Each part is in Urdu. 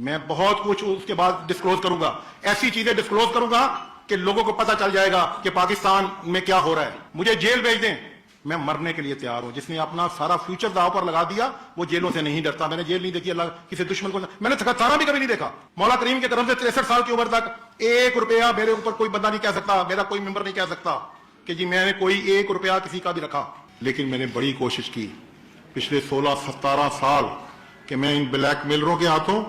میں بہت کچھ اس کے بعد ڈسکلوز کروں گا، ایسی چیزیں ڈسکلوز کروں گا کہ لوگوں کو پتہ چل جائے گا کہ پاکستان میں کیا ہو رہا ہے. مجھے جیل بھیج دیں، میں مرنے کے لیے تیار ہوں. جس نے اپنا سارا فیوچر داؤ پر لگا دیا وہ جیلوں سے نہیں ڈرتا. میں نے جیل نہیں دیکھی، اللہ کسی دشمن کو میں نے تھکانا بھی کبھی نہیں دیکھا. مولا کریم کے کرم سے 63 سال کی عمر تک 1 روپیہ میرے اوپر کوئی بندہ نہیں کہہ سکتا، میرا کوئی ممبر نہیں کہہ سکتا کہ جی میں نے کوئی 1 روپیہ کسی کا بھی رکھا. لیکن میں نے بڑی کوشش کی پچھلے 16-17 سال کہ میں ان بلیک میلروں کے ہاتھوں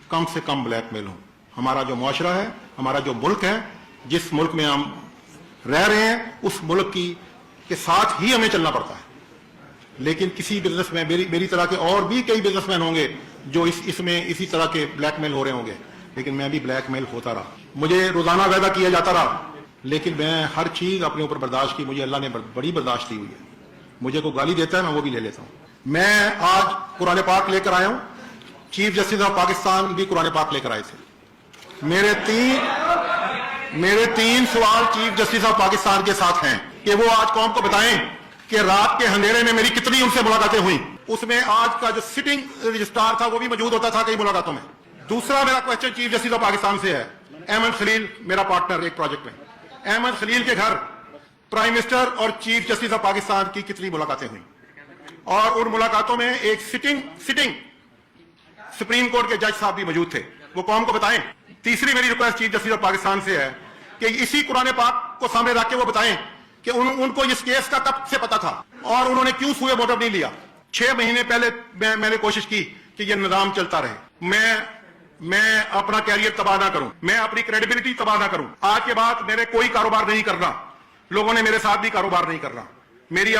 کم سے کم بلیک میل ہوں. ہمارا جو معاشرہ ہے، ہمارا جو ملک ہے، جس ملک میں ہم رہ رہے ہیں، اس ملک کی کے ساتھ ہی ہمیں چلنا پڑتا ہے. لیکن کسی بزنس میں میری طرح کے اور بھی کئی بزنس مین ہوں گے جو اس میں اسی طرح کے بلیک میل ہو رہے ہوں گے، لیکن میں بھی بلیک میل ہوتا رہا. مجھے روزانہ وعدہ کیا جاتا رہا، لیکن میں ہر چیز اپنے اوپر برداشت کی. مجھے اللہ نے بڑی برداشت دی ہوئی ہے. مجھے کوئی گالی دیتا ہے میں وہ بھی لے لیتا ہوں. میں آج قرآن پاک لے کر آیا ہوں. چیف جسٹس آف پاکستان بھی قرآن پاک لے کر آئے تھے. میرے تین سوال چیف جسٹس آف پاکستان کے ساتھ ہیں کہ وہ آج قوم کو بتائیں کہ رات کے اندھیرے میں میری کتنی ان سے ملاقاتیں ہوئیں. اس میں آج کا جو سٹنگ رجسٹرار تھا وہ بھی موجود ہوتا تھا کئی ملاقاتوں میں. دوسرا میرا question chief justice of Pakistan سے ہے. احمد خلیل میرا پارٹنر ایک پروجیکٹ میں، احمد خلیل کے گھر پرائم منسٹر اور چیف جسٹس آف پاکستان کی کتنی ملاقاتیں ہوئیں؟ اور ان ملاقاتوں میں ایک سٹنگ سپریم کورٹ کے جج صاحب بھی موجود تھے. وہ قوم کو بتائیں. تیسری میری request chief justice of Pakistan سے ہے کہ اسی قرآن پاک کو سامنے رکھ کے وہ بتائیں کہ ان کو اس کیس کا کب سے پتا تھا اور انہوں نے کیوں سوئے موٹو نہیں لیا. 6 مہینے پہلے میں نے کوشش کی کہ یہ نظام چلتا رہے، میں اپنا کیریئر تباہ نہ کروں، میں اپنی کریڈیبلٹی تباہ نہ کروں. آج کے بعد میرے کوئی کاروبار نہیں کرنا، لوگوں نے میرے ساتھ بھی کاروبار نہیں کرنا. میرے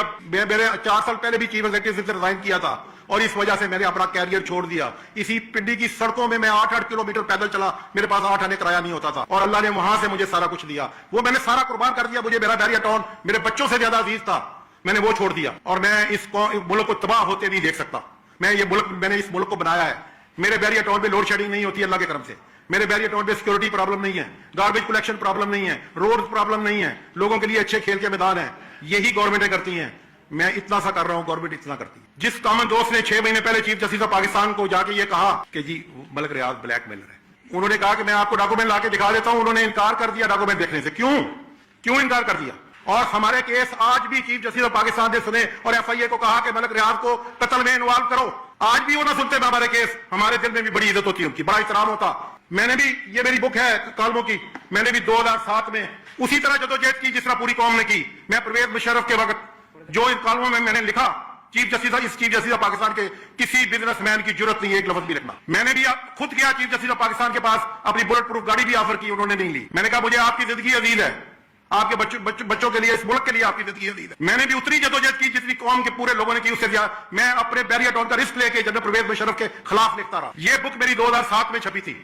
4 سال پہلے بھی چیف ایگزیکٹو سے ریزائن کیا تھا اور اس وجہ سے میں نے اپنا کیریئر چھوڑ دیا. اسی پنڈی کی سڑکوں میں 8 کلومیٹر پیدل چلا، میرے پاس 8 آنے کرایہ نہیں ہوتا تھا اور اللہ نے وہاں سے مجھے سارا کچھ دیا. وہ میں نے سارا قربان کر دیا. مجھے میرا بیریا ٹاؤن میرے بچوں سے زیادہ عزیز تھا، میں نے وہ چھوڑ دیا. اور میں اس ملک کو تباہ ہوتے نہیں دیکھ سکتا. میں نے اس ملک کو بنایا ہے. میرے بیریا ٹاؤن پہ لوڈ شیڈنگ نہیں ہوتی اللہ کے کرم سے. میرے بیریا ٹاؤن پہ سیکورٹی پرابلم نہیں ہے، گاربیج کلیکشن پرابلم نہیں ہے، روڈ پرابلم نہیں ہے، لوگوں کے لیے اچھے کھیل کے میدان ہیں. یہی گورنمنٹیں کرتی ہیں. میں اتنا سا کر رہا ہوں، گورنمنٹ اتنا کرتی ہے. جس کامن دوست نے 6 مہینے پہلے چیف جسٹس آف پاکستان کو جا کے یہ کہا کہ جی ملک ریاض بلیک میلر ہے، انہوں نے کہا کہ میں آپ کو ڈاکومنٹ لا کے دکھا دیتا ہوں. انہوں نے انکار کر دیا ڈاکومنٹ دیکھنے سے. کیوں انکار کر دیا؟ اور ہمارے کیس آج بھی چیف جسٹس آف پاکستان نے سنے اور ایف آئی اے کو کہا کہ ملک ریاض کو قتل میں انوالو کرو. آج بھی وہ نہ سنتے ہمارے کیس. ہمارے دل میں بھی بڑی عزت ہوتی ہے ان کی، بڑا احترام ہوتا. میں نے بھی، یہ میری بک ہے کالموں کی، میں نے بھی 2007 میں اسی طرح جدوجہد کی جس طرح پوری قوم نے کی. میں پرویز مشرف کے وقت جو ان کالموں میں نے لکھا، چیف جسٹس آف پاکستان کے کسی بزنس مین کی جرت نہیں ہے ایک لفظ بھی لکھنا. میں نے بھی خود گیا چیف جسٹس آف پاکستان کے پاس، اپنی بلٹ پروف گاڑی بھی آفر کی، انہوں نے نہیں لی. میں نے کہا مجھے آپ کی زندگی عزیز ہے، آپ کے بچوں کے لیے، اس ملک کے لیے آپ کی زندگی عزیز ہے. میں نے بھی اتنی جدوجہد کی جتنی قوم کے پورے لوگوں نے کی، اس سے زیادہ. میں اپنے بیریا ٹاؤن کا رسک لے کے جب میں پرویز مشرف کے خلاف لکھتا رہا. یہ بک میری 2007 میں چھپی تھی.